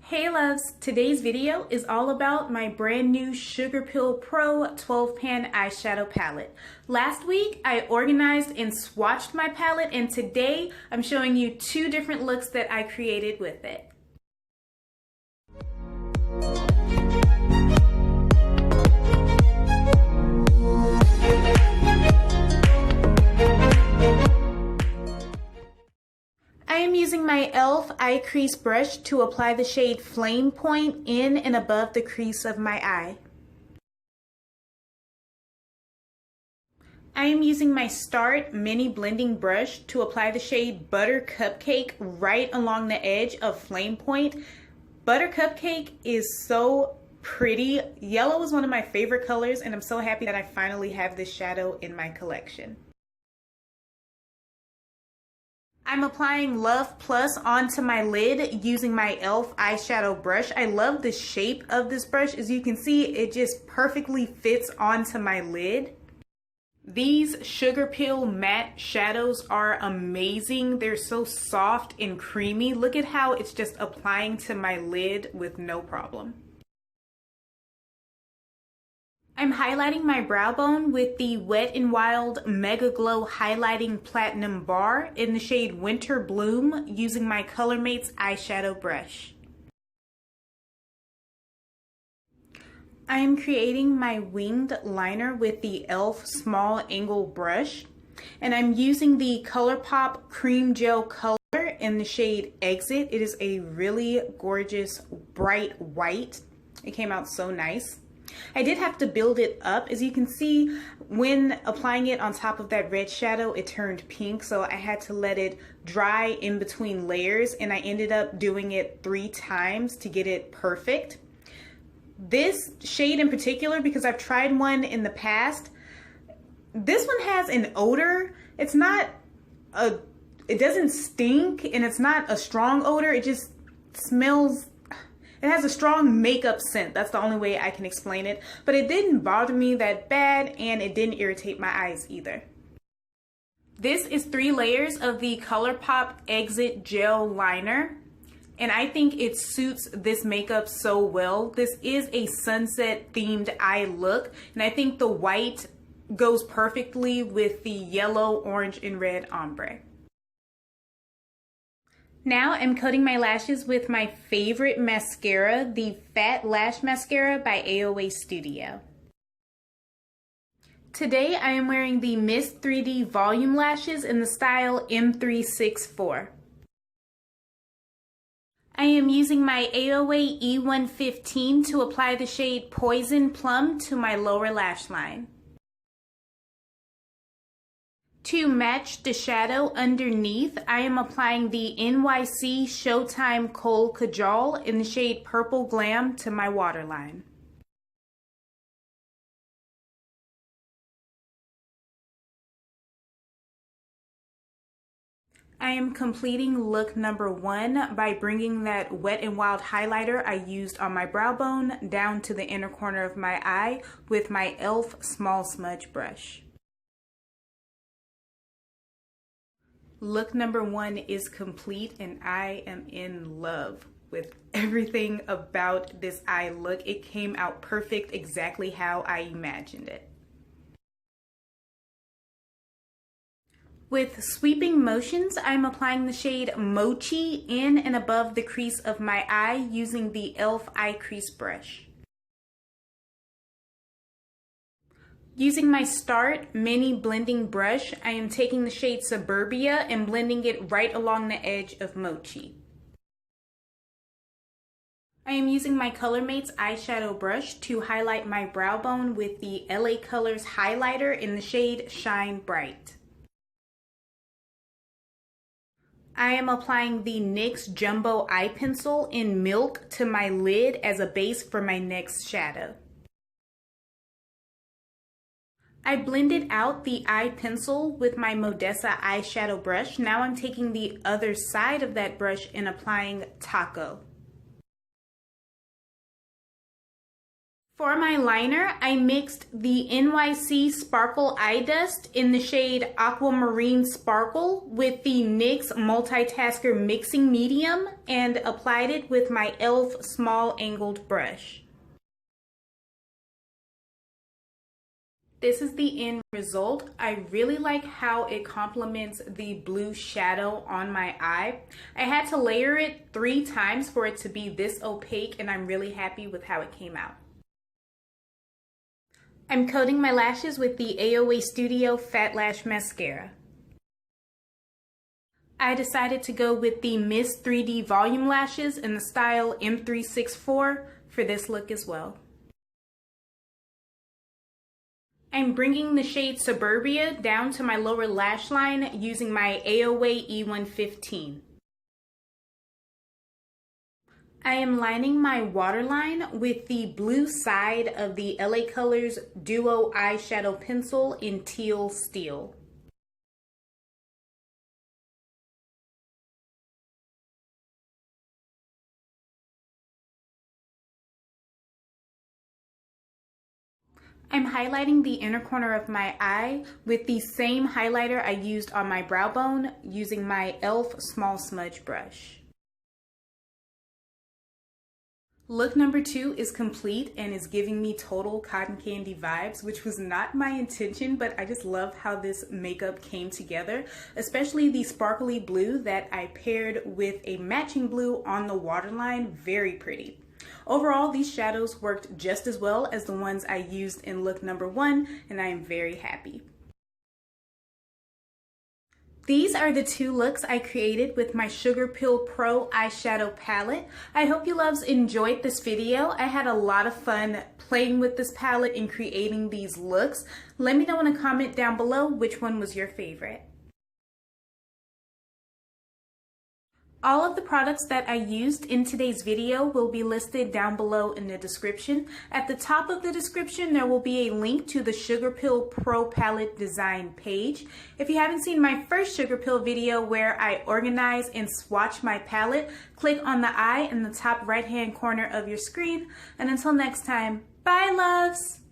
Hey loves, today's video is all about my brand new Sugarpill Pro 12 pan eyeshadow palette. Last week I organized and swatched my palette, and today I'm showing you two different looks that I created with it. I am using my e.l.f. eye crease brush to apply the shade Flamepoint in and above the crease of my eye. I am using my Start mini blending brush to apply the shade Buttercupcake right along the edge of Flamepoint. Buttercupcake is so pretty. Yellow is one of my favorite colors, and I'm so happy that I finally have this shadow in my collection. I'm applying Love Plus onto my lid using my e.l.f. eyeshadow brush. I love the shape of this brush. As you can see, it just perfectly fits onto my lid. These Sugarpill matte shadows are amazing. They're so soft and creamy. Look at how it's just applying to my lid with no problem. I'm highlighting my brow bone with the Wet n Wild MegaGlo Highlighting Platinum Bar in the shade Winter Bloom using my ColorMates eyeshadow brush. I am creating my winged liner with the e.l.f. Small Angle brush, and I'm using the Colourpop Cream Gel color in the shade Exit. It is a really gorgeous bright white. It came out so nice. I did have to build it up. As you can see, when applying it on top of that red shadow, it turned pink, so I had to let it dry in between layers, and I ended up doing it 3 times to get it perfect. This shade in particular, because I've tried one in the past, this one has an odor. It doesn't stink, and it's not a strong odor. It just smells. It has a strong makeup scent. That's the only way I can explain it. But it didn't bother me that bad, and it didn't irritate my eyes either. This is 3 layers of the Colourpop Exit Gel Liner, and I think it suits this makeup so well. This is a sunset themed eye look, and I think the white goes perfectly with the yellow, orange, and red ombre. Now I'm coating my lashes with my favorite mascara, the Fat Lash Mascara by AOA Studio. Today I am wearing the Mist 3D Volume Lashes in the style M364. I am using my AOA E115 to apply the shade Poison Plum to my lower lash line. To match the shadow underneath, I am applying the NYC ShowTime Kohl Kajal in the shade Purple Glam to my waterline. I am completing look number 1 by bringing that Wet n Wild highlighter I used on my brow bone down to the inner corner of my eye with my e.l.f. Small Smudge brush. Look number 1 is complete, and I am in love with everything about this eye look. It came out perfect, exactly how I imagined it. With sweeping motions, I'm applying the shade Mochi in and above the crease of my eye using the e.l.f. eye crease brush. Using my Start mini blending brush, I am taking the shade Suburbia and blending it right along the edge of Mochi. I am using my ColorMates eyeshadow brush to highlight my brow bone with the LA Colors highlighter in the shade Shine Bright. I am applying the NYX Jumbo Eye Pencil in Milk to my lid as a base for my next shadow. I blended out the eye pencil with my Modessa eyeshadow brush. Now I'm taking the other side of that brush and applying Tako. For my liner, I mixed the NYC Sparkle Eye Dust in the shade Aquamarine Sparkle with the NYX Multitasker Mixing Medium and applied it with my e.l.f. small angled brush. This is the end result. I really like how it complements the blue shadow on my eye. I had to layer it 3 times for it to be this opaque, and I'm really happy with how it came out. I'm coating my lashes with the AOA Studio Fat Lash Mascara. I decided to go with the Miss 3D Volume Lashes in the style M364 for this look as well. I'm bringing the shade Suburbia down to my lower lash line using my AOA E115. I am lining my waterline with the blue side of the LA Colors Duo Eyeshadow Pencil in Teal Steel. I'm highlighting the inner corner of my eye with the same highlighter I used on my brow bone using my e.l.f. small smudge brush. Look number 2 is complete and is giving me total cotton candy vibes, which was not my intention, but I just love how this makeup came together, especially the sparkly blue that I paired with a matching blue on the waterline. Very pretty. Overall, these shadows worked just as well as the ones I used in look number 1, and I am very happy. These are the 2 looks I created with my Sugarpill Pro eyeshadow palette. I hope you loves enjoyed this video. I had a lot of fun playing with this palette and creating these looks. Let me know in a comment down below which one was your favorite. All of the products that I used in today's video will be listed down below in the description. At the top of the description, there will be a link to the Sugarpill Pro Palette Design page. If you haven't seen my first Sugarpill video where I organize and swatch my palette, click on the eye in the top right-hand corner of your screen. And until next time, bye loves!